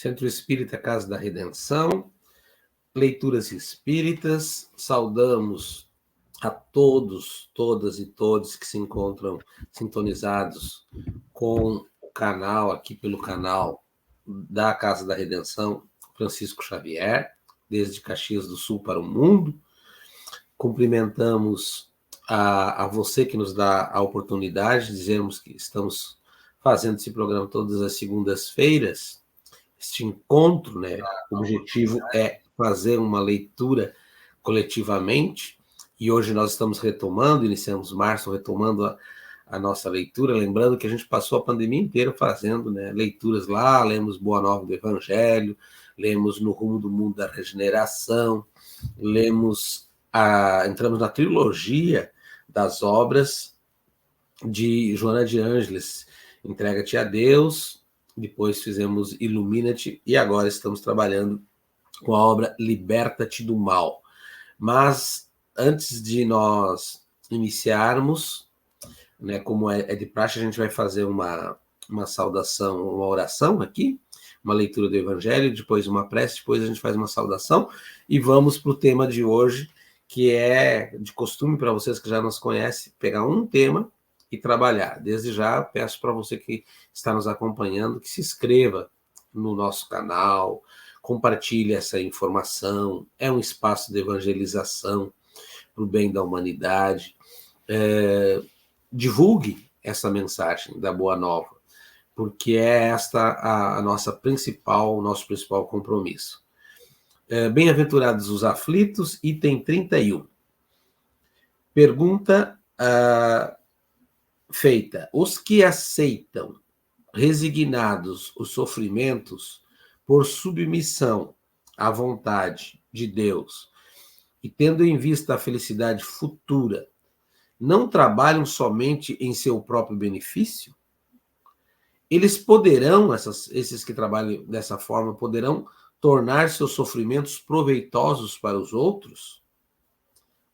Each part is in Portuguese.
Centro Espírita Casa da Redenção, Leituras Espíritas. Saudamos a todos, todas e todos que se encontram sintonizados com o canal, aqui pelo canal da Casa da Redenção, Francisco Xavier, desde Caxias do Sul para o mundo. Cumprimentamos a você que nos dá a oportunidade de dizermos que estamos fazendo esse programa todas as segundas-feiras. Este encontro, né? O objetivo é fazer uma leitura coletivamente, e hoje nós estamos retomando, iniciamos março retomando a nossa leitura, lembrando que a gente passou a pandemia inteira fazendo, né, leituras lá, lemos Boa Nova do Evangelho, lemos No Rumo do Mundo da Regeneração, entramos na trilogia das obras de Joana de Ângeles, Entrega-te a Deus, depois fizemos Ilumina-te, e agora estamos trabalhando com a obra Liberta-te do Mal. Mas antes de nós iniciarmos, né, como é de praxe, a gente vai fazer uma saudação, uma oração aqui, uma leitura do Evangelho, depois uma prece, depois a gente faz uma saudação, e vamos para o tema de hoje, que é de costume para vocês que já nos conhecem, pegar um tema e trabalhar. Desde já, peço para você que está nos acompanhando que se inscreva no nosso canal, compartilhe essa informação, é um espaço de evangelização para o bem da humanidade. Divulgue essa mensagem da Boa Nova, porque é esta o nosso principal compromisso. Bem-aventurados os aflitos, item 31. Pergunta feita: os que aceitam resignados os sofrimentos por submissão à vontade de Deus e tendo em vista a felicidade futura, não trabalham somente em seu próprio benefício? Eles poderão, esses que trabalham dessa forma, poderão tornar seus sofrimentos proveitosos para os outros?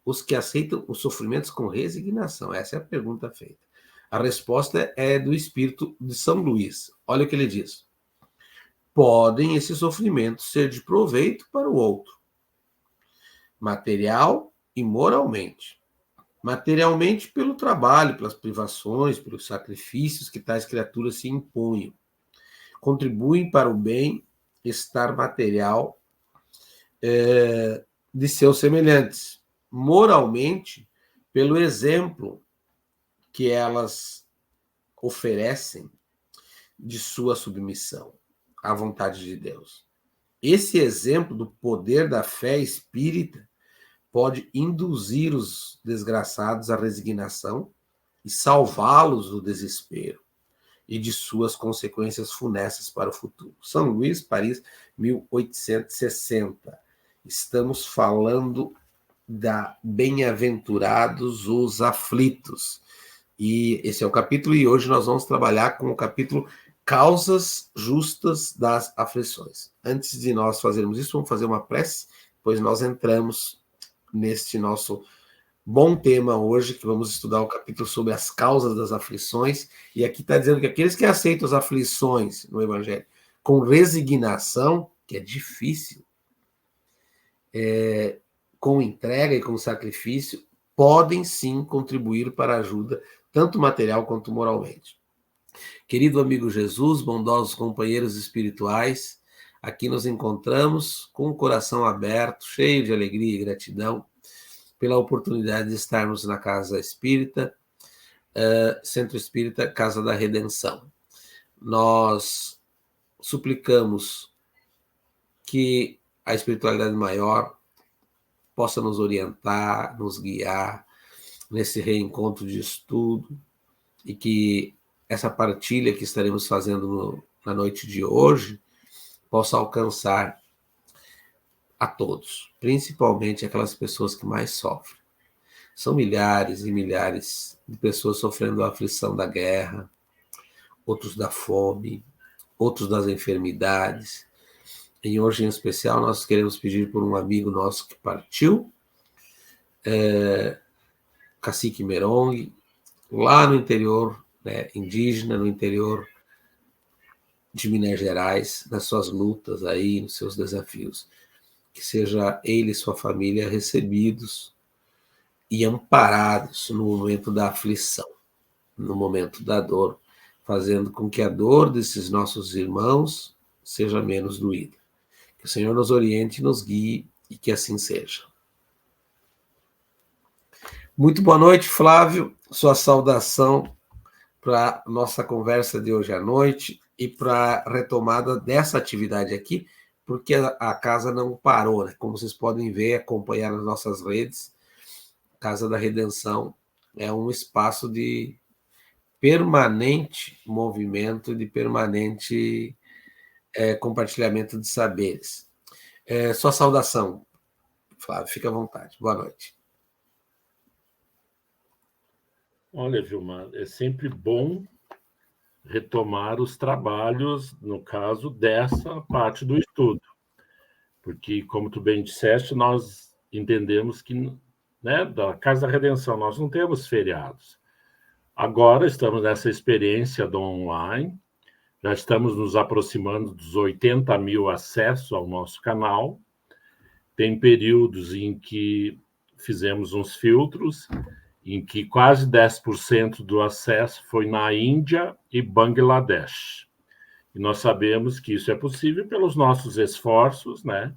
Os que aceitam os sofrimentos com resignação. Essa é a pergunta feita. A resposta é do Espírito de São Luís. Olha o que ele diz. Podem esses sofrimentos ser de proveito para o outro, material e moralmente. Materialmente, pelo trabalho, pelas privações, pelos sacrifícios que tais criaturas se impunham. Contribuem para o bem-estar material de seus semelhantes. Moralmente, pelo exemplo que elas oferecem de sua submissão à vontade de Deus. Esse exemplo do poder da fé espírita pode induzir os desgraçados à resignação e salvá-los do desespero e de suas consequências funestas para o futuro. São Luís, Paris, 1860. Estamos falando da Bem-aventurados os aflitos. E esse é o capítulo, e hoje nós vamos trabalhar com o capítulo Causas Justas das Aflições. Antes de nós fazermos isso, vamos fazer uma prece, pois nós entramos neste nosso bom tema hoje, que vamos estudar o capítulo sobre as causas das aflições, e aqui está dizendo que aqueles que aceitam as aflições no Evangelho com resignação, que é difícil, com entrega e com sacrifício, podem sim contribuir para a ajuda, tanto material quanto moralmente. Querido amigo Jesus, bondosos companheiros espirituais, aqui nos encontramos com o coração aberto, cheio de alegria e gratidão pela oportunidade de estarmos na Casa Espírita, Centro Espírita Casa da Redenção. Nós suplicamos que a espiritualidade maior possa nos orientar, nos guiar nesse reencontro de estudo, e que essa partilha que estaremos fazendo na noite de hoje possa alcançar a todos, principalmente aquelas pessoas que mais sofrem. São milhares e milhares de pessoas sofrendo a aflição da guerra, outros da fome, outros das enfermidades. E hoje, em especial, nós queremos pedir por um amigo nosso que partiu, Cacique Merong, lá no interior, né, indígena, no interior de Minas Gerais, nas suas lutas aí, nos seus desafios. Que seja ele e sua família recebidos e amparados no momento da aflição, no momento da dor, fazendo com que a dor desses nossos irmãos seja menos doída. Que o Senhor nos oriente e nos guie, e que assim seja. Muito boa noite, Flávio. Sua saudação para a nossa conversa de hoje à noite e para a retomada dessa atividade aqui, porque a casa não parou, né? Como vocês podem ver, acompanhar nas nossas redes, Casa da Redenção é um espaço de permanente movimento, de permanente compartilhamento de saberes. Sua saudação, Flávio, fica à vontade. Boa noite. Olha, Vilmar, é sempre bom retomar os trabalhos, no caso, dessa parte do estudo. Porque, como tu bem disseste, nós entendemos que, né, da Casa da Redenção, nós não temos feriados. Agora estamos nessa experiência do online, já estamos nos aproximando dos 80 mil acessos ao nosso canal. Tem períodos em que fizemos uns filtros, em que quase 10% do acesso foi na Índia e Bangladesh. E nós sabemos que isso é possível pelos nossos esforços, né?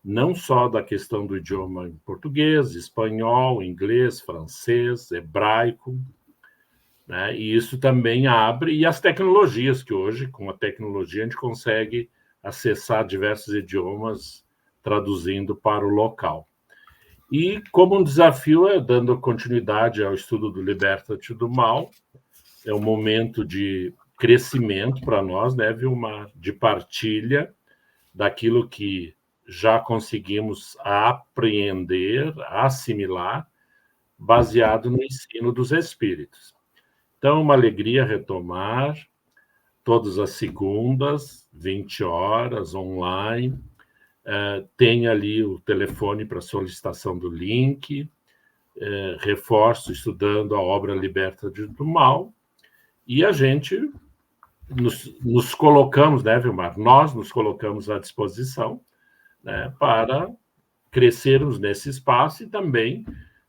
Não só da questão do idioma em português, espanhol, inglês, francês, hebraico, né? E isso também abre, e as tecnologias, que hoje, com a tecnologia, a gente consegue acessar diversos idiomas traduzindo para o local. E como um desafio, dando continuidade ao estudo do Liberta-te do Mal, é um momento de crescimento para nós, né, Vilmar? De partilha daquilo que já conseguimos apreender, assimilar, baseado no ensino dos Espíritos. Então, uma alegria retomar todas as segundas, 20 horas, online. Tem ali o telefone para solicitação do link, reforço estudando a obra Liberta-te do Mal, e a gente nos colocamos, né, Vilmar? Nós nos colocamos à disposição, né, para crescermos nesse espaço, e também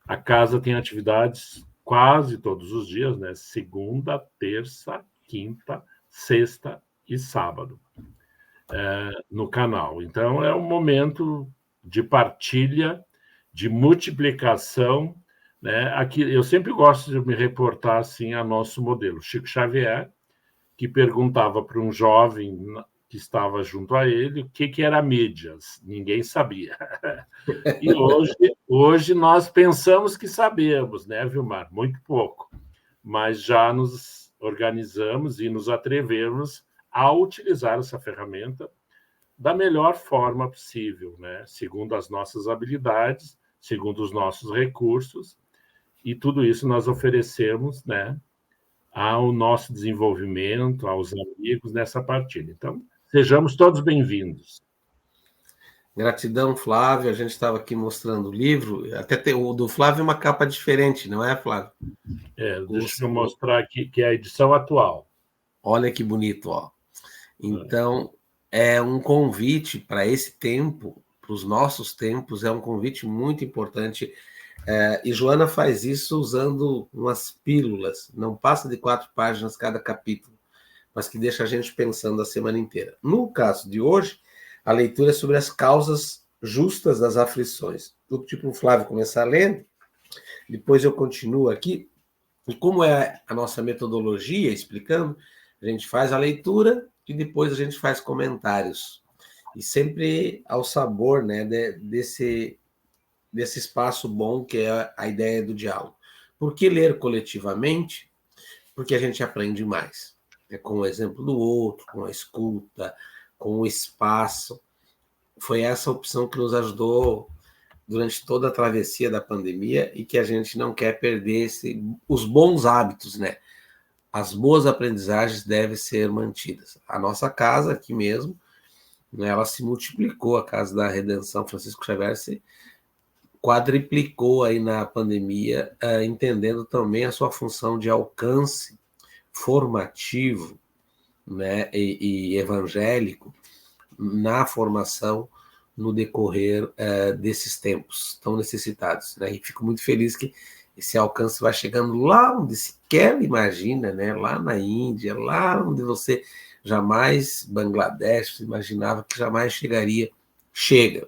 a casa tem atividades quase todos os dias, né? Segunda, terça, quinta, sexta e sábado. No canal. Então, é um momento de partilha, de multiplicação, né? Aqui, eu sempre gosto de me reportar assim a nosso modelo. Chico Xavier, que perguntava para um jovem que estava junto a ele o que era mídias. Ninguém sabia. E hoje nós pensamos que sabemos, né, Vilmar? Muito pouco. Mas já nos organizamos e nos atrevemos a utilizar essa ferramenta da melhor forma possível, né? Segundo as nossas habilidades, segundo os nossos recursos, e tudo isso nós oferecemos, né, ao nosso desenvolvimento, aos amigos nessa partilha. Então, sejamos todos bem-vindos. Gratidão, Flávio. A gente estava aqui mostrando o livro, até o do Flávio é uma capa diferente, não é, Flávio? Deixa eu mostrar aqui, que é a edição atual. Olha que bonito, ó. Então, é um convite para esse tempo, para os nossos tempos, é um convite muito importante. E Joana faz isso usando umas pílulas, não passa de 4 páginas cada capítulo, mas que deixa a gente pensando a semana inteira. No caso de hoje, a leitura é sobre as causas justas das aflições. Do tipo o Flávio começar lendo, depois eu continuo aqui. E como é a nossa metodologia, explicando, a gente faz a leitura e depois a gente faz comentários. E sempre ao sabor, né, desse espaço bom que é a ideia do diálogo. Por que ler coletivamente? Porque a gente aprende mais. Com o exemplo do outro, com a escuta, com o espaço. Foi essa opção que nos ajudou durante toda a travessia da pandemia e que a gente não quer perder os bons hábitos, né? As boas aprendizagens devem ser mantidas. A nossa casa aqui mesmo, né, ela se multiplicou, a Casa da Redenção Francisco Xavier se quadriplicou aí na pandemia, entendendo também a sua função de alcance formativo, né, e evangélico na formação no decorrer desses tempos tão necessitados, né? E fico muito feliz que esse alcance vai chegando lá onde se quer imagina, né? Lá na Índia, lá onde você jamais, Bangladesh, imaginava que jamais chegaria, chega.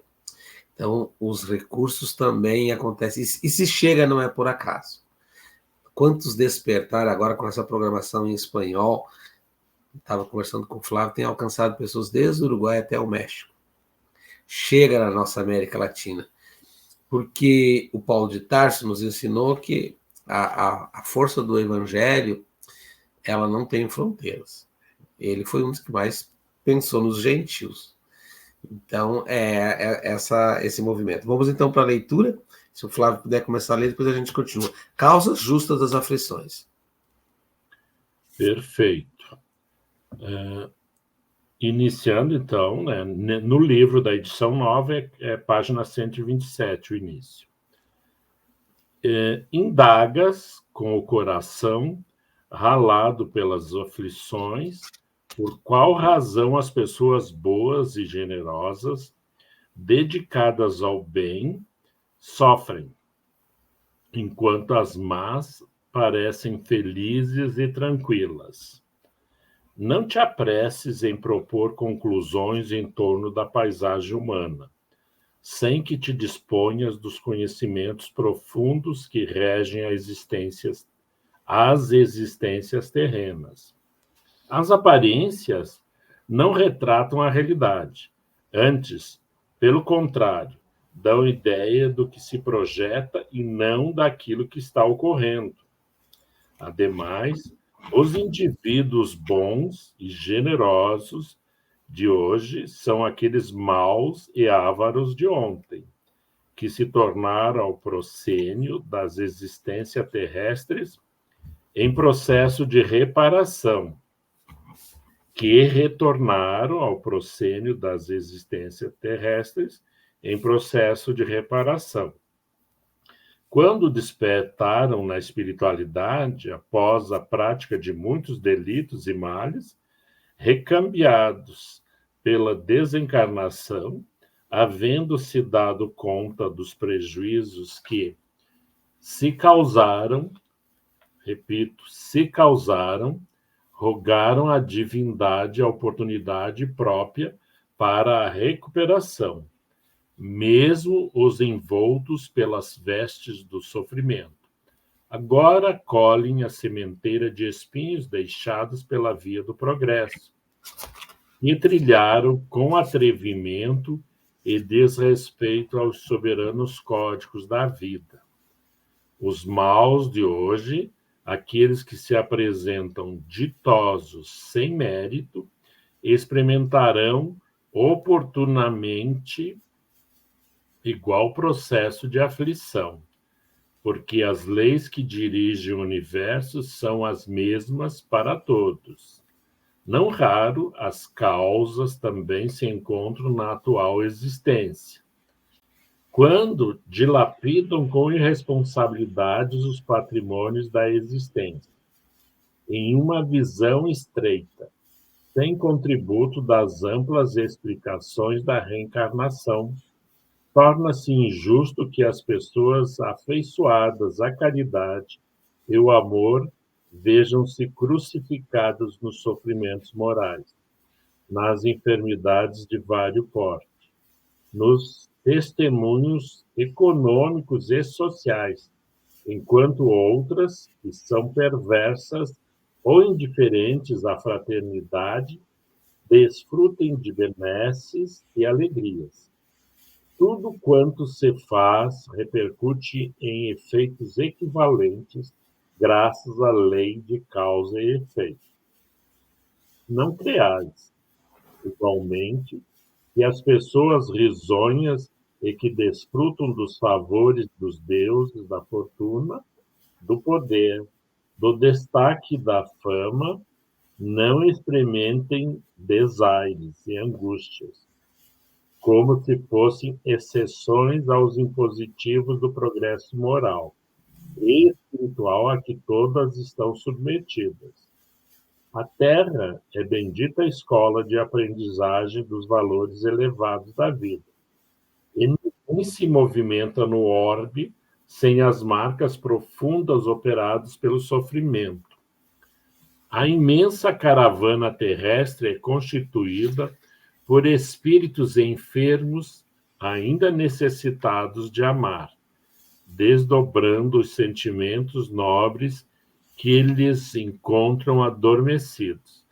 Então, os recursos também acontecem. E se chega, não é por acaso. Quantos despertar agora com essa programação em espanhol? Estava conversando com o Flávio, tem alcançado pessoas desde o Uruguai até o México. Chega na nossa América Latina. Porque o Paulo de Tarso nos ensinou que a força do evangelho, ela não tem fronteiras. Ele foi um dos que mais pensou nos gentios. Então, esse movimento. Vamos então para a leitura. Se o Flávio puder começar a ler, depois a gente continua. Causas justas das aflições. Perfeito. Iniciando, então, né, no livro da edição nova, página 127, o início. Indagas com o coração ralado pelas aflições, por qual razão as pessoas boas e generosas, dedicadas ao bem, sofrem, enquanto as más parecem felizes e tranquilas. Não te apresses em propor conclusões em torno da paisagem humana, sem que te disponhas dos conhecimentos profundos que regem as existências terrenas. As aparências não retratam a realidade. Antes, pelo contrário, dão ideia do que se projeta e não daquilo que está ocorrendo. Ademais, os indivíduos bons e generosos de hoje são aqueles maus e ávaros de ontem, que se tornaram ao proscênio das existências terrestres em processo de reparação, que retornaram ao proscênio das existências terrestres em processo de reparação. Quando despertaram na espiritualidade, após a prática de muitos delitos e males, recambiados pela desencarnação, havendo-se dado conta dos prejuízos que se causaram, rogaram à divindade a oportunidade própria para a recuperação, mesmo os envoltos pelas vestes do sofrimento. Agora colhem a sementeira de espinhos deixados pela via do progresso, e trilharam com atrevimento e desrespeito aos soberanos códigos da vida. Os maus de hoje, aqueles que se apresentam ditosos sem mérito, experimentarão oportunamente igual processo de aflição, porque as leis que dirigem o universo são as mesmas para todos. Não raro, as causas também se encontram na atual existência. Quando dilapidam com irresponsabilidades os patrimônios da existência, em uma visão estreita, sem contributo das amplas explicações da reencarnação, torna-se injusto que as pessoas afeiçoadas à caridade e o amor vejam-se crucificados nos sofrimentos morais, nas enfermidades de vário porte, nos testemunhos econômicos e sociais, enquanto outras, que são perversas ou indiferentes à fraternidade, desfrutem de benesses e alegrias. Tudo quanto se faz repercute em efeitos equivalentes, graças à lei de causa e efeito. Não creais, igualmente, que as pessoas risonhas e que desfrutam dos favores dos deuses, da fortuna, do poder, do destaque da fama, não experimentem desaires e angústias, como se fossem exceções aos impositivos do progresso moral e espiritual a que todas estão submetidas. A terra é bendita escola de aprendizagem dos valores elevados da vida. E ninguém se movimenta no orbe sem as marcas profundas operadas pelo sofrimento. A imensa caravana terrestre é constituída por espíritos enfermos, ainda necessitados de amar, desdobrando os sentimentos nobres que eles encontram adormecidos,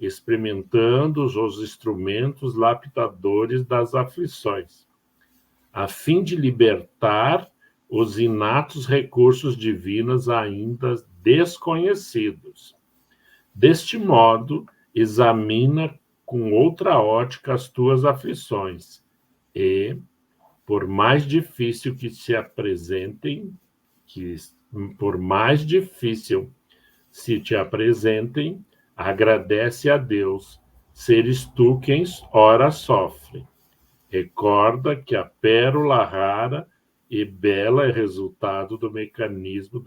experimentando os instrumentos lapidadores das aflições, a fim de libertar os inatos recursos divinos ainda desconhecidos. Deste modo, examina com outra ótica as tuas aflições e, por mais difícil que se apresentem, por mais difícil se te apresentem, agradece a Deus, seres tu quem ora sofre. Recorda que a pérola rara e bela é resultado do mecanismo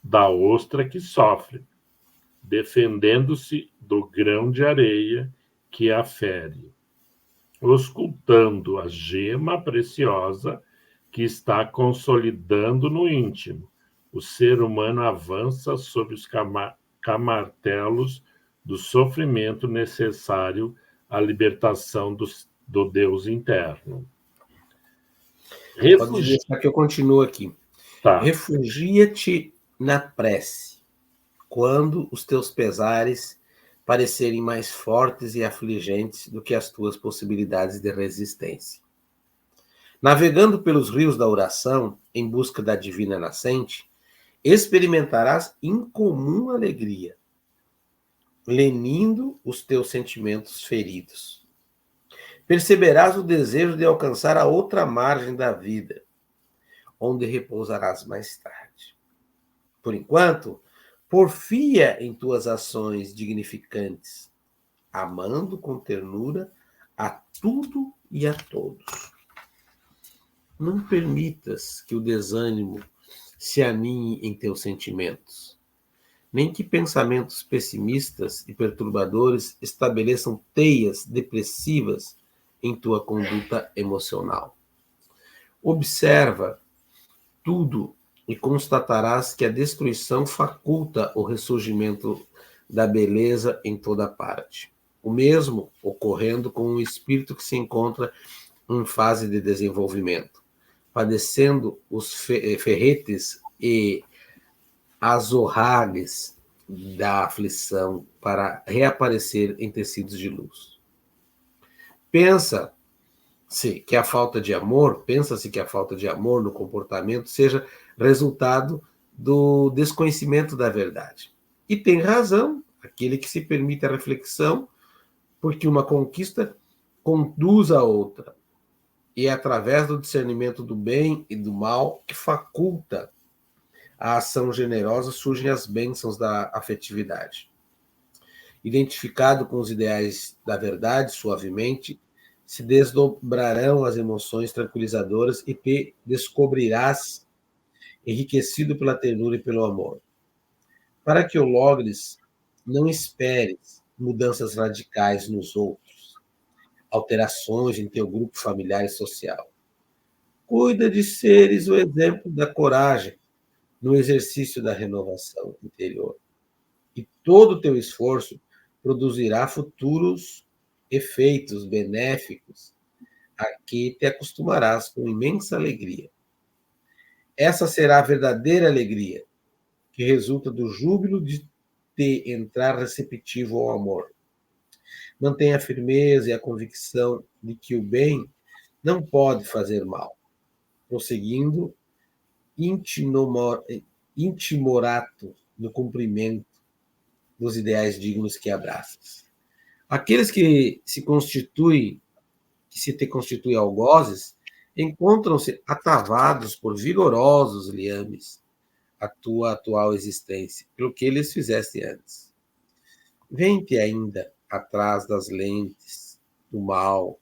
da ostra que sofre, defendendo-se do grão de areia que a fere, auscultando a gema preciosa que está consolidando no íntimo. O ser humano avança sob os camartelos do sofrimento necessário à libertação do Deus interno. Pode deixar que eu continuo aqui. Tá. Refugia-te na prece, quando os teus pesares parecerem mais fortes e afligentes do que as tuas possibilidades de resistência. Navegando pelos rios da oração, em busca da divina nascente, experimentarás incomum alegria, lenindo os teus sentimentos feridos. Perceberás o desejo de alcançar a outra margem da vida, onde repousarás mais tarde. Por enquanto, porfia em tuas ações dignificantes, amando com ternura a tudo e a todos. Não permitas que o desânimo se aninhe em teus sentimentos, nem que pensamentos pessimistas e perturbadores estabeleçam teias depressivas em tua conduta emocional. Observa tudo e constatarás que a destruição faculta o ressurgimento da beleza em toda parte. O mesmo ocorrendo com o espírito que se encontra em fase de desenvolvimento, padecendo os ferretes e azorragues da aflição para reaparecer em tecidos de luz. Pensa-se que a falta de amor no comportamento seja resultado do desconhecimento da verdade. E tem razão aquele que se permite a reflexão, porque uma conquista conduz a outra. E é através do discernimento do bem e do mal que faculta a ação generosa surgem as bênçãos da afetividade. Identificado com os ideais da verdade, suavemente, se desdobrarão as emoções tranquilizadoras e te descobrirás enriquecido pela ternura e pelo amor. Para que o logres, não esperes mudanças radicais nos outros, alterações em teu grupo familiar e social. Cuida de seres o exemplo da coragem no exercício da renovação interior. E todo o teu esforço produzirá futuros efeitos benéficos a que te acostumarás com imensa alegria. Essa será a verdadeira alegria, que resulta do júbilo de te entrar receptivo ao amor. Mantenha a firmeza e a convicção de que o bem não pode fazer mal, prosseguindo intimorato no cumprimento dos ideais dignos que abraças. Aqueles que se te constituem algozes, encontram-se atavados por vigorosos liames a tua atual existência, pelo que eles fizeste antes. Vem-te ainda atrás das lentes do mal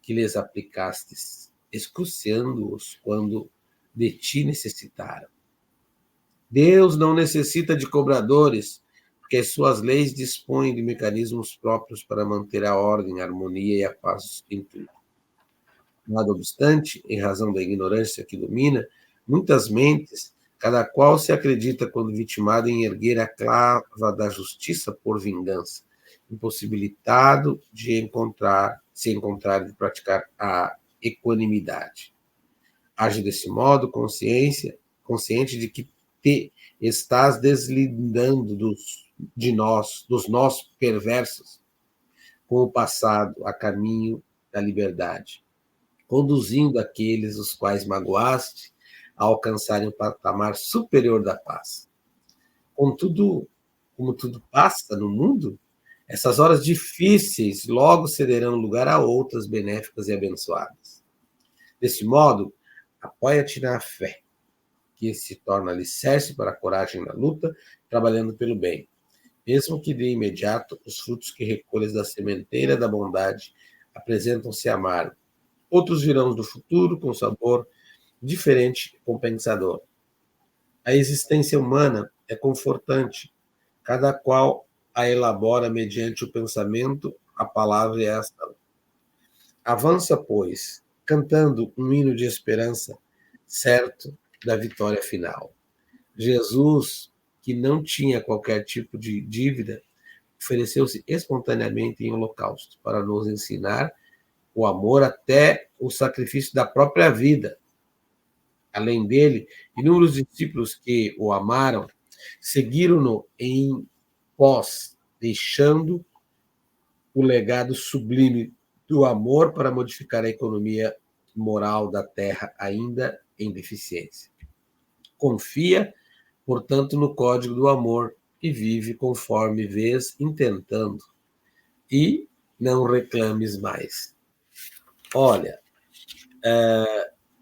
que lhes aplicastes, excruciando-os quando de ti necessitaram. Deus não necessita de cobradores, porque porque as suas leis dispõem de mecanismos próprios para manter a ordem, a harmonia e a paz em tudo. Nada obstante, em razão da ignorância que domina, muitas mentes, cada qual se acredita quando vitimado em erguer a clava da justiça por vingança, impossibilitado de se encontrar e de praticar a equanimidade. Age desse modo, consciente de que te estás deslindando dos nós perversos com o passado a caminho da liberdade, conduzindo aqueles os quais magoaste a alcançarem um patamar superior da paz. Contudo, como tudo passa no mundo, essas horas difíceis logo cederão lugar a outras benéficas e abençoadas. Desse modo, apoia-te na fé, que se torna alicerce para a coragem na luta, trabalhando pelo bem, mesmo que de imediato os frutos que recolhes da sementeira da bondade apresentam-se amargos. Outros virão do futuro com sabor diferente e compensador. A existência humana é confortante, cada qual a elabora mediante o pensamento, a palavra e a ação. Avança, pois, cantando um hino de esperança, certo da vitória final. Jesus, que não tinha qualquer tipo de dívida, ofereceu-se espontaneamente em holocausto para nos ensinar o amor até o sacrifício da própria vida. Além dele, inúmeros discípulos que o amaram seguiram-no em pós, deixando o legado sublime do amor para modificar a economia moral da terra ainda em deficiência. Confia, portanto, no código do amor e vive conforme vês intentando, e não reclames mais. Olha,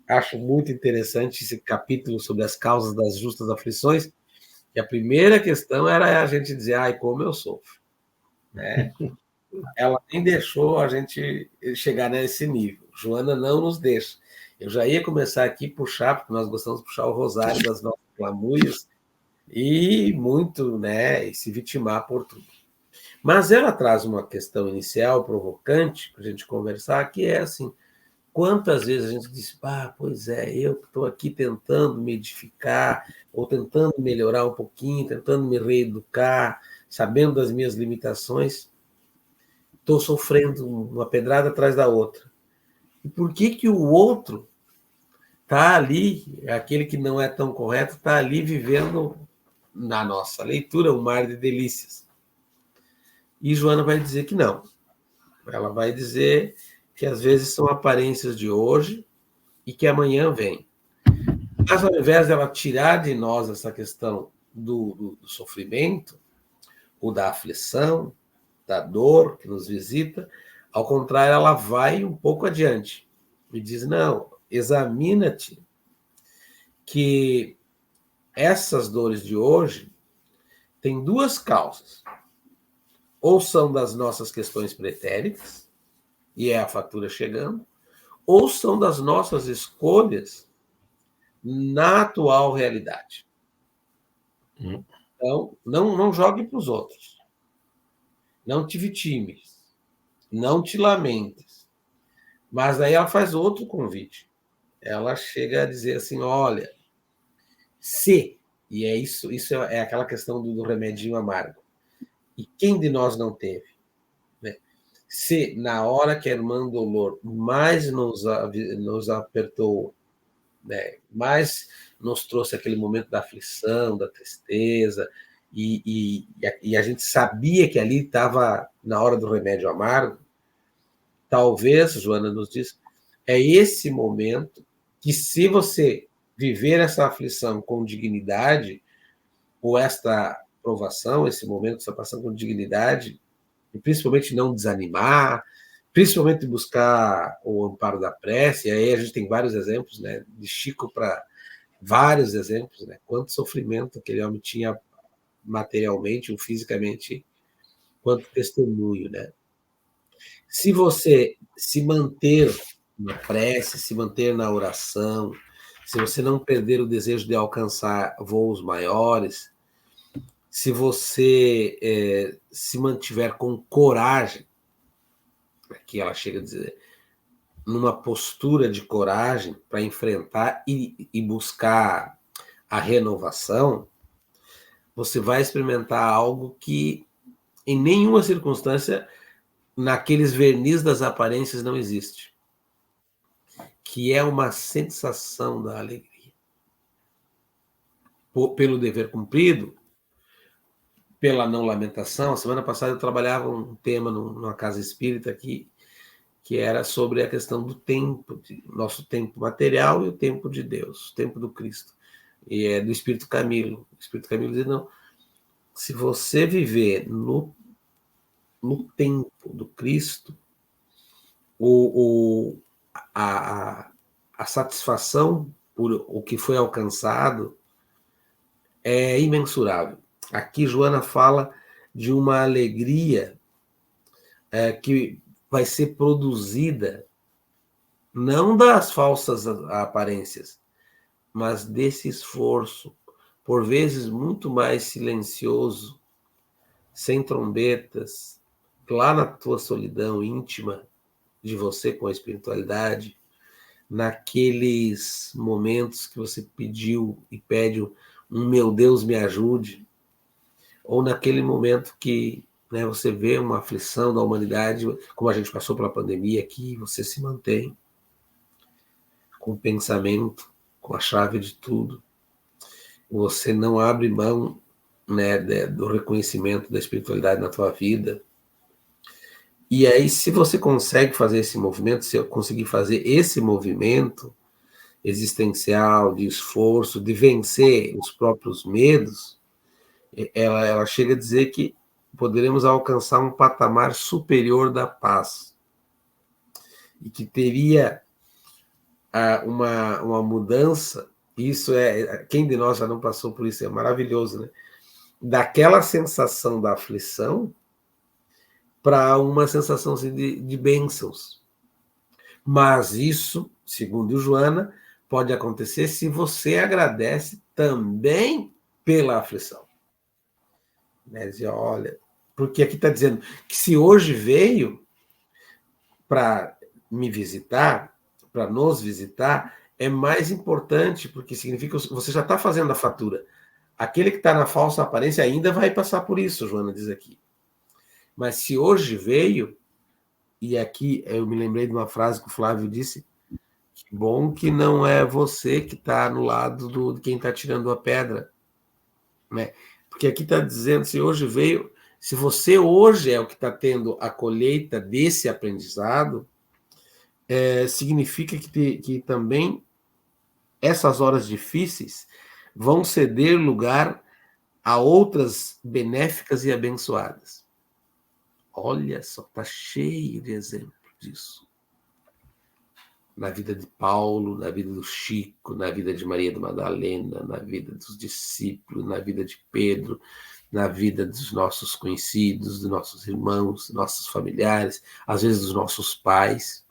acho muito interessante esse capítulo sobre as causas das justas aflições, e a primeira questão era a gente dizer, ai, como eu sofro. Né? Ela nem deixou a gente chegar nesse nível. Joana não nos deixa. Eu já ia começar aqui a puxar, porque nós gostamos de puxar o rosário das nossas lamúrias, e muito, né, e se vitimar por tudo. Mas ela traz uma questão inicial provocante para a gente conversar, que é assim, quantas vezes a gente diz, pois é, eu que estou aqui tentando me edificar, ou tentando melhorar um pouquinho, tentando me reeducar, sabendo das minhas limitações, estou sofrendo uma pedrada atrás da outra. E por que o outro está ali, aquele que não é tão correto, está ali vivendo, na nossa leitura, um mar de delícias? E Joana vai dizer que não. Ela vai dizer que às vezes são aparências de hoje e que amanhã vem. Mas ao invés dela tirar de nós essa questão do sofrimento, ou da aflição, da dor que nos visita, ao contrário, ela vai um pouco adiante e diz, não, examina-te que essas dores de hoje têm duas causas. Ou são das nossas questões pretéritas, e é a fatura chegando, ou são das nossas escolhas na atual realidade. Então, não jogue para os outros. Não te vitimes. Não te lamentes. Mas aí ela faz outro convite. Ela chega a dizer assim, olha, e é isso é aquela questão do remedinho amargo. E quem de nós não teve? Né? Se na hora que a irmã Dolor mais nos apertou, né, mais nos trouxe aquele momento da aflição, da tristeza, e a gente sabia que ali estava na hora do remédio amargo, talvez, Joana nos diz, é esse momento que, se você viver essa aflição com dignidade, ou esta provação, esse momento que você está passando com dignidade, e principalmente não desanimar, principalmente buscar o amparo da prece, e aí a gente tem vários exemplos, né, de Chico para vários exemplos, né, quanto sofrimento aquele homem tinha materialmente ou fisicamente, quanto testemunho, né. Se você se manter na prece, se manter na oração, se você não perder o desejo de alcançar voos maiores, se você se mantiver com coragem, aqui ela chega a dizer, numa postura de coragem para enfrentar e buscar a renovação, você vai experimentar algo que em nenhuma circunstância, naqueles verniz das aparências, não existe, que é uma sensação da alegria. Pelo dever cumprido, pela não lamentação. A semana passada eu trabalhava um tema numa casa espírita aqui, que era sobre a questão do tempo, nosso tempo material e o tempo de Deus, o tempo do Cristo. E é do Espírito Camilo. O Espírito Camilo diz, não, se você viver no tempo do Cristo, a satisfação por o que foi alcançado é imensurável. Aqui Joana fala de uma alegria que vai ser produzida não das falsas aparências, mas desse esforço, por vezes muito mais silencioso, sem trombetas, lá na tua solidão íntima de você com a espiritualidade, naqueles momentos que você pediu e pede um meu Deus me ajude, ou naquele momento que, né, você vê uma aflição da humanidade, como a gente passou pela pandemia aqui, você se mantém com o pensamento, com a chave de tudo. Você não abre mão, né, do reconhecimento da espiritualidade na tua vida. E aí, se você consegue fazer esse movimento, se eu conseguir fazer esse movimento existencial, de esforço, de vencer os próprios medos, ela chega a dizer que poderemos alcançar um patamar superior da paz. E que teria uma mudança, isso quem de nós já não passou por isso, é maravilhoso, né? Daquela sensação da aflição para uma sensação assim, de bênçãos. Mas isso, segundo Joana, pode acontecer se você agradece também pela aflição. Né? Dizer, olha, porque aqui está dizendo que se hoje veio para me visitar, para nos visitar, é mais importante, porque significa que você já está fazendo a fatura. Aquele que está na falsa aparência ainda vai passar por isso, Joana diz aqui. Mas se hoje veio, e aqui eu me lembrei de uma frase que o Flávio disse, que bom que não é você que está no lado de quem está tirando a pedra. Né? Porque aqui está dizendo, se hoje veio, se você hoje é o que está tendo a colheita desse aprendizado, significa que também essas horas difíceis vão ceder lugar a outras benéficas e abençoadas. Olha só, está cheio de exemplo disso. Na vida de Paulo, na vida do Chico, na vida de Maria de Madalena, na vida dos discípulos, na vida de Pedro, na vida dos nossos conhecidos, dos nossos irmãos, dos nossos familiares, às vezes dos nossos pais.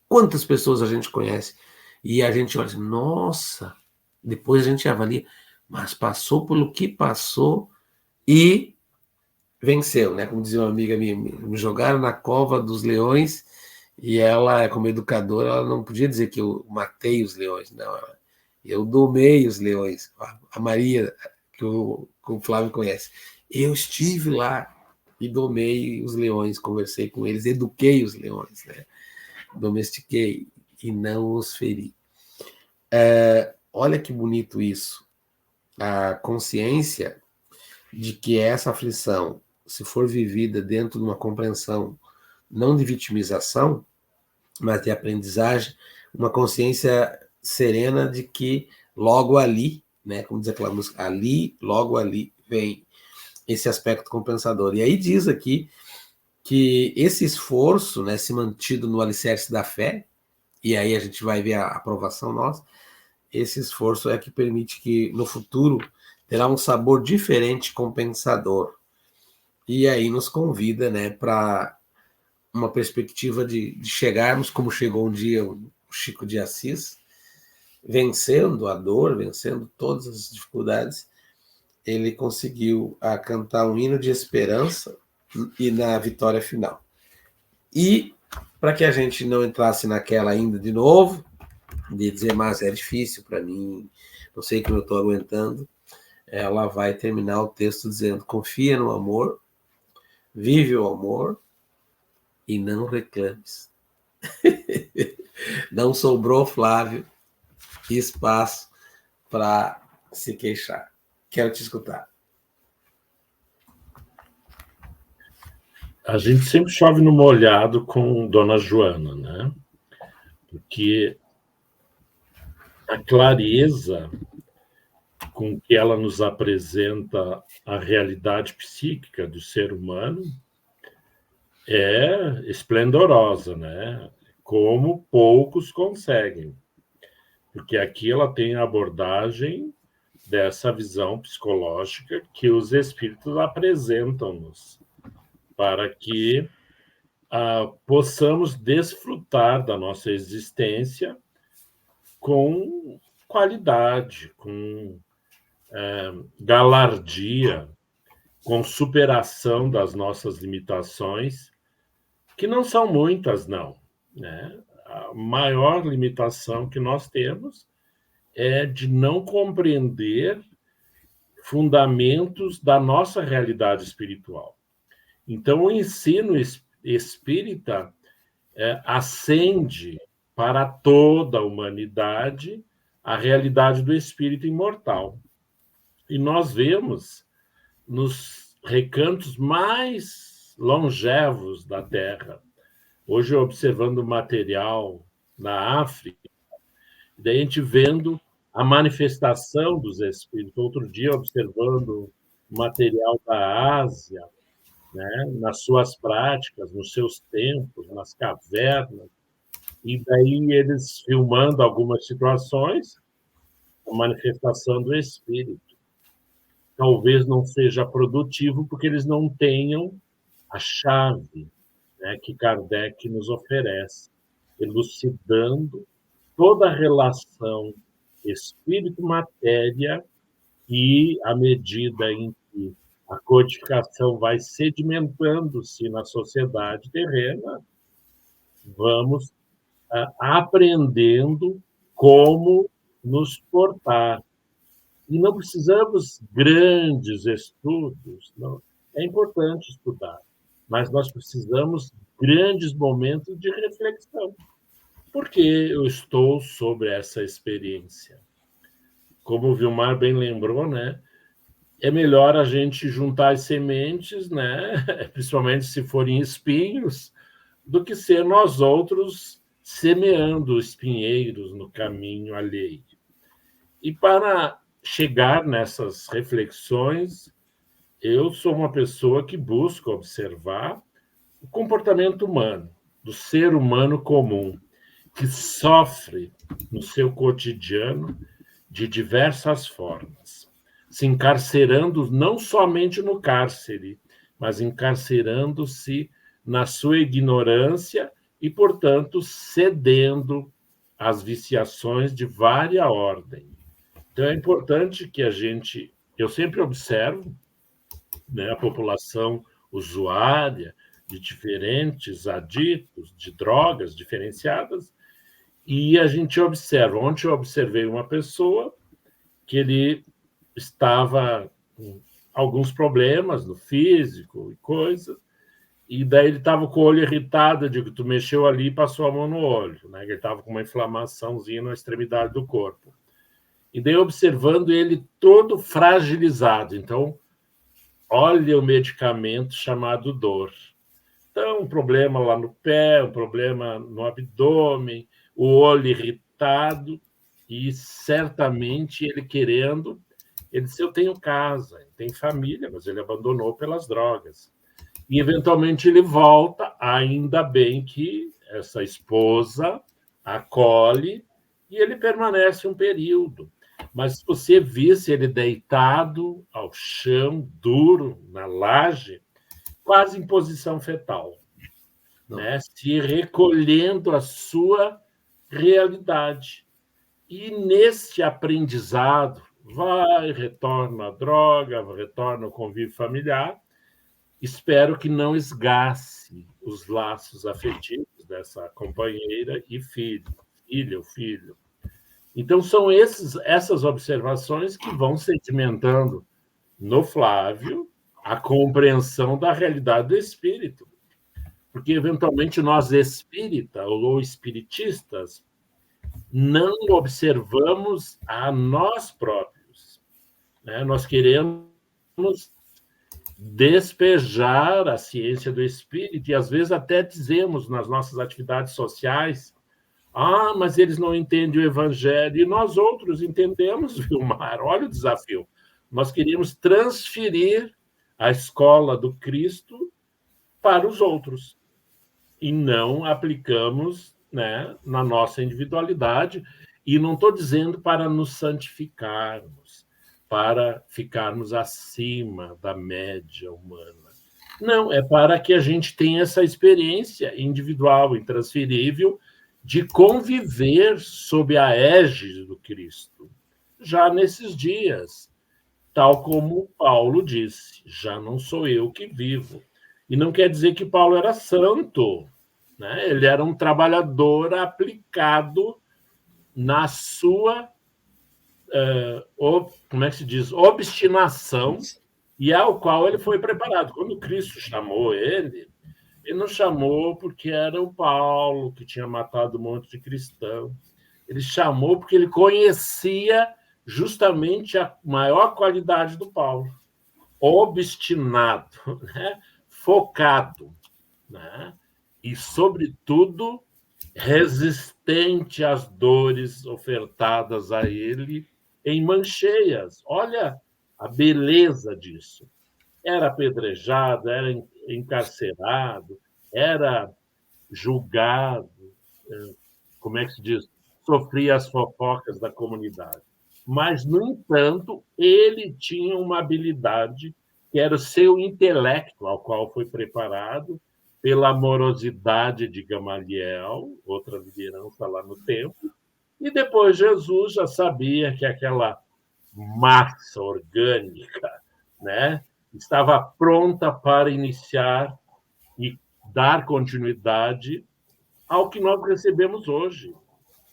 Quantas pessoas a gente conhece e a gente olha assim, nossa, depois a gente avalia, mas passou pelo que passou e venceu, né? Como dizia uma amiga minha, me jogaram na cova dos leões e ela, como educadora, ela não podia dizer que eu matei os leões, não. Eu domei os leões. A Maria, que o Flávio conhece. Eu estive lá e domei os leões, conversei com eles, eduquei os leões, né? Domestiquei e não os feri. Olha que bonito isso. A consciência de que essa aflição, se for vivida dentro de uma compreensão não de vitimização, mas de aprendizagem, uma consciência serena de que logo ali, né, como diz aquela música, ali, logo ali, vem esse aspecto compensador. E aí diz aqui que esse esforço, né, se mantido no alicerce da fé, e aí a gente vai ver a aprovação nossa, esse esforço é que permite que no futuro terá um sabor diferente, compensador. E aí nos convida, né, para uma perspectiva de chegarmos como chegou um dia o Chico de Assis, vencendo a dor, vencendo todas as dificuldades, ele conseguiu cantar um hino de esperança e na vitória final. E, para que a gente não entrasse naquela ainda de novo, de dizer, mas é difícil para mim, não sei como eu estou aguentando, ela vai terminar o texto dizendo, confia no amor, vive o amor e não reclames. Não sobrou, Flávio, espaço para se queixar. Quero te escutar. A gente sempre chove no molhado com Dona Joana, né? Porque a clareza com que ela nos apresenta a realidade psíquica do ser humano é esplendorosa, né? Como poucos conseguem. Porque aqui ela tem a abordagem dessa visão psicológica que os espíritos apresentam-nos, para que possamos desfrutar da nossa existência com qualidade, com galardia, com superação das nossas limitações, que não são muitas, não, né? A maior limitação que nós temos é de não compreender fundamentos da nossa realidade espiritual. Então, o ensino espírita acende para toda a humanidade a realidade do espírito imortal. E nós vemos nos recantos mais longevos da Terra. Hoje, observando o material na África, daí a gente vendo a manifestação dos espíritos. Outro dia, observando o material da Ásia, né, nas suas práticas, nos seus templos, nas cavernas, e daí eles filmando algumas situações, a manifestação do espírito. Talvez não seja produtivo porque eles não tenham a chave, né, que Kardec nos oferece, elucidando toda a relação espírito-matéria e, à medida em que a codificação vai sedimentando-se na sociedade terrena, vamos aprendendo como nos portar. E não precisamos grandes estudos, não. É importante estudar, mas nós precisamos grandes momentos de reflexão. Por que eu estou sobre essa experiência? Como o Vilmar bem lembrou, né? É melhor a gente juntar as sementes, né? Principalmente se forem espinhos, do que ser nós outros semeando espinheiros no caminho alheio. E para chegar nessas reflexões, eu sou uma pessoa que busca observar o comportamento humano, do ser humano comum, que sofre no seu cotidiano de diversas formas, se encarcerando não somente no cárcere, mas encarcerando-se na sua ignorância e, portanto, cedendo às viciações de vária ordem. Então, é importante que eu sempre observo, né, a população usuária de diferentes aditos, de drogas diferenciadas, e a gente observa. Ontem eu observei uma pessoa que ele estava com alguns problemas no físico e coisa, e daí ele estava com o olho irritado. Eu digo, tu mexeu ali e passou a mão no olho, né? Ele estava com uma inflamaçãozinha na extremidade do corpo. E daí observando ele todo fragilizado. Então, olha o medicamento chamado dor. Então, um problema lá no pé, um problema no abdômen, o olho irritado, e certamente ele querendo. Ele disse, eu tenho casa, ele tem família, mas ele abandonou pelas drogas. E, eventualmente, ele volta, ainda bem que essa esposa acolhe, e ele permanece um período. Mas se você visse ele deitado ao chão, duro, na laje, quase em posição fetal, né? Se recolhendo a sua realidade. E neste aprendizado, vai, retorna à droga, retorna ao convívio familiar. Espero que não esgace os laços afetivos dessa companheira e filha ou filho. Então, são essas observações que vão sedimentando no Flávio a compreensão da realidade do espírito. Porque, eventualmente, nós espírita ou espiritistas não observamos a nós próprios. Né? Nós queremos despejar a ciência do espírito e, às vezes, até dizemos nas nossas atividades sociais: ah, mas eles não entendem o evangelho. E nós outros entendemos, Vilmar. Olha o desafio. Nós queríamos transferir a escola do Cristo para os outros e não aplicamos, né, na nossa individualidade. E não estou dizendo para nos santificarmos, para ficarmos acima da média humana. Não, é para que a gente tenha essa experiência individual, intransferível, de conviver sob a égide do Cristo, já nesses dias, tal como Paulo disse, já não sou eu que vivo. E não quer dizer que Paulo era santo, né? Ele era um trabalhador aplicado na sua, como é que se diz, obstinação, e ao qual ele foi preparado. Quando Cristo chamou ele não chamou porque era o Paulo que tinha matado um monte de cristãos. Ele chamou porque ele conhecia justamente a maior qualidade do Paulo. Obstinado, né? Focado, né? E, sobretudo, resistente às dores ofertadas a ele em mancheias. Olha a beleza disso. Era apedrejado, era encarcerado, era julgado, como é que se diz? Sofria as fofocas da comunidade. Mas, no entanto, ele tinha uma habilidade que era o seu intelecto, ao qual foi preparado pela amorosidade de Gamaliel, outra liderança lá no templo, e depois Jesus já sabia que aquela massa orgânica, né, estava pronta para iniciar e dar continuidade ao que nós recebemos hoje.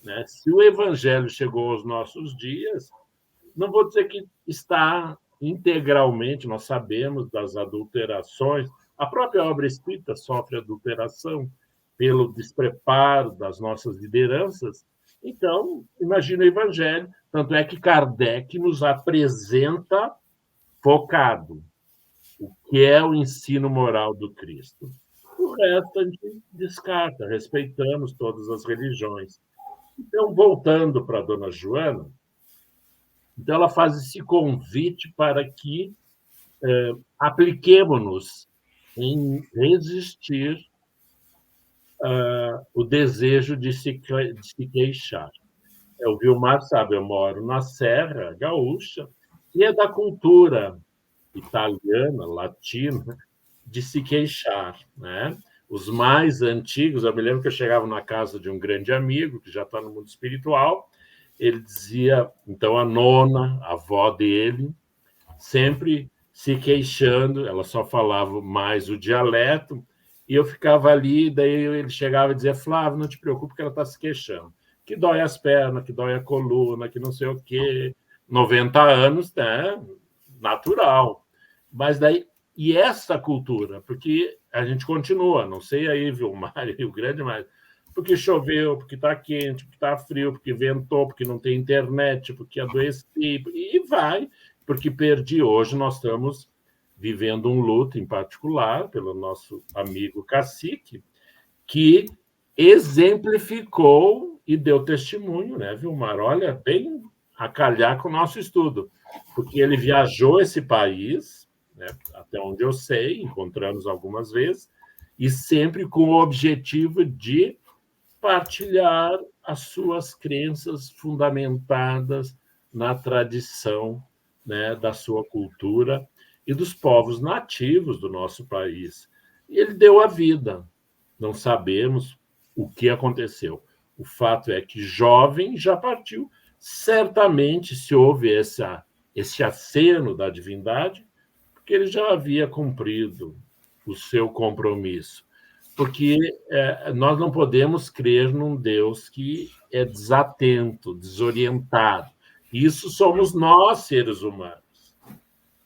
Né? Se o Evangelho chegou aos nossos dias, não vou dizer que está integralmente, nós sabemos das adulterações, a própria obra espírita sofre adulteração pelo despreparo das nossas lideranças. Então, imagina o Evangelho, tanto é que Kardec nos apresenta focado o que é o ensino moral do Cristo. O resto a gente descarta, respeitamos todas as religiões. Então, voltando para a dona Joana, então ela faz esse convite para que apliquemos-nos em resistir o desejo de se queixar. O Vilmar sabe, eu moro na Serra Gaúcha, e é da cultura italiana, latina, de se queixar, né? Os mais antigos, eu me lembro que eu chegava na casa de um grande amigo, que já está no mundo espiritual, ele dizia, então a nona, a avó dele, sempre se queixando, ela só falava mais o dialeto, e eu ficava ali, daí ele chegava e dizia, Flávio, não te preocupe que ela está se queixando, que dói as pernas, que dói a coluna, que não sei o quê, 90 anos, né? Natural. Mas daí, e essa cultura, porque a gente continua, não sei aí, Vilmar, Rio Grande, mas porque choveu, porque está quente, porque está frio, porque ventou, porque não tem internet, porque adoeci, e vai, porque perdi. Hoje nós estamos vivendo um luto, em particular, pelo nosso amigo Cacique, que exemplificou e deu testemunho, né, Vilmar? Olha, bem a calhar com o nosso estudo, porque ele viajou esse país, né, até onde eu sei, encontramos algumas vezes, e sempre com o objetivo de partilhar as suas crenças fundamentadas na tradição, né, da sua cultura e dos povos nativos do nosso país. E ele deu a vida. Não sabemos o que aconteceu. O fato é que jovem já partiu, certamente, se houve esse aceno da divindade, porque ele já havia cumprido o seu compromisso. Porque nós não podemos crer num Deus que é desatento, desorientado. Isso somos nós, seres humanos.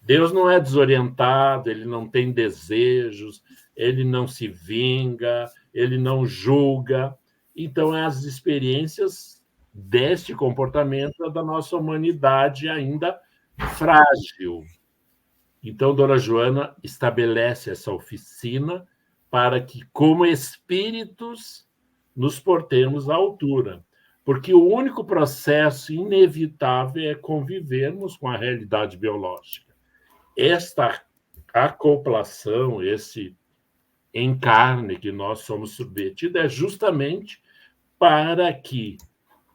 Deus não é desorientado, ele não tem desejos, ele não se vinga, ele não julga. Então, as experiências deste comportamento da nossa humanidade ainda frágil. Então, Dona Joana estabelece essa oficina para que, como espíritos, nos portemos à altura. Porque o único processo inevitável é convivermos com a realidade biológica. Esta acoplação, esse encarne que nós somos submetidos, é justamente para que,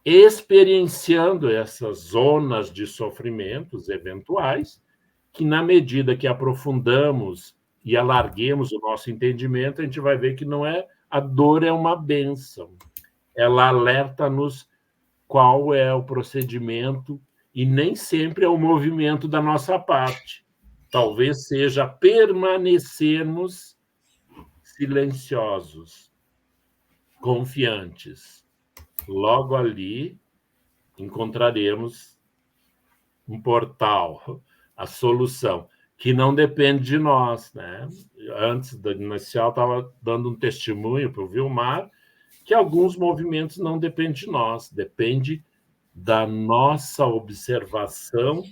experienciando essas zonas de sofrimentos eventuais, que na medida que aprofundamos e alarguemos o nosso entendimento, a gente vai ver que não é a dor é uma bênção. Ela alerta-nos qual é o procedimento e nem sempre é o movimento da nossa parte. Talvez seja permanecermos silenciosos, confiantes. Logo ali encontraremos um portal, a solução, que não depende de nós, né? Antes do inicial, estava dando um testemunho para o Vilmar que alguns movimentos não dependem de nós, depende da nossa observação,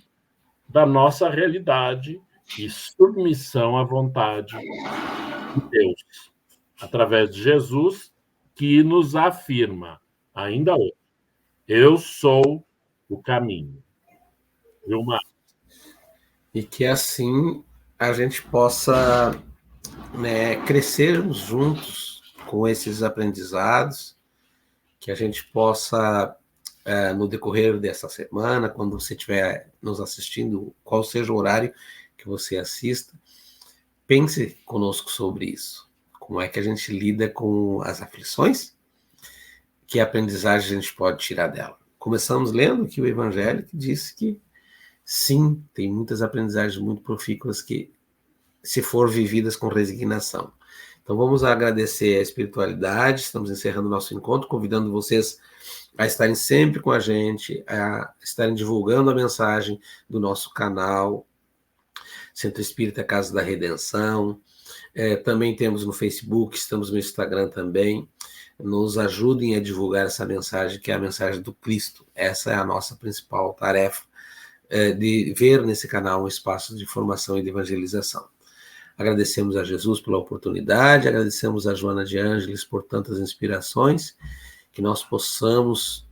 da nossa realidade e submissão à vontade de Deus, através de Jesus, que nos afirma, ainda hoje, eu sou o caminho. Vilmar? E que assim a gente possa, né, crescermos juntos com esses aprendizados, que a gente possa, no decorrer dessa semana, quando você estiver nos assistindo, qual seja o horário que você assista, pense conosco sobre isso. Como é que a gente lida com as aflições? Que aprendizagem a gente pode tirar dela? Começamos lendo que o Evangelho que disse que sim, tem muitas aprendizagens muito profícuas que, se for vividas com resignação. Então vamos agradecer a espiritualidade, estamos encerrando o nosso encontro, convidando vocês a estarem sempre com a gente, a estarem divulgando a mensagem do nosso canal, Centro Espírita Casa da Redenção. Também temos no Facebook, estamos no Instagram também. Nos ajudem a divulgar essa mensagem, que é a mensagem do Cristo. Essa é a nossa principal tarefa, de ver nesse canal um espaço de formação e de evangelização. Agradecemos a Jesus pela oportunidade, agradecemos a Joana de Ângeles por tantas inspirações, que nós possamos,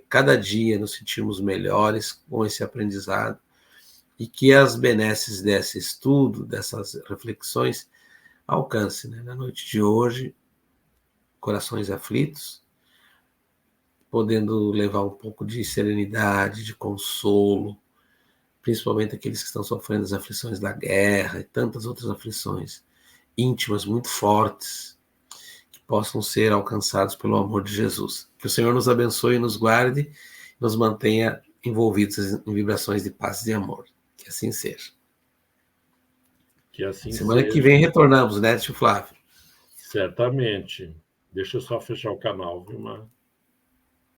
cada dia, nos sentirmos melhores com esse aprendizado, e que as benesses desse estudo, dessas reflexões, alcancem, né, na noite de hoje, corações aflitos, podendo levar um pouco de serenidade, de consolo, principalmente aqueles que estão sofrendo as aflições da guerra e tantas outras aflições íntimas muito fortes, que possam ser alcançados pelo amor de Jesus. Que o Senhor nos abençoe e nos guarde, nos mantenha envolvidos em vibrações de paz e de amor. Que assim seja. Que assim Semana seja. que vem retornamos, né, tio Flávio? Certamente. Deixa eu só fechar o canal, viu, Mar?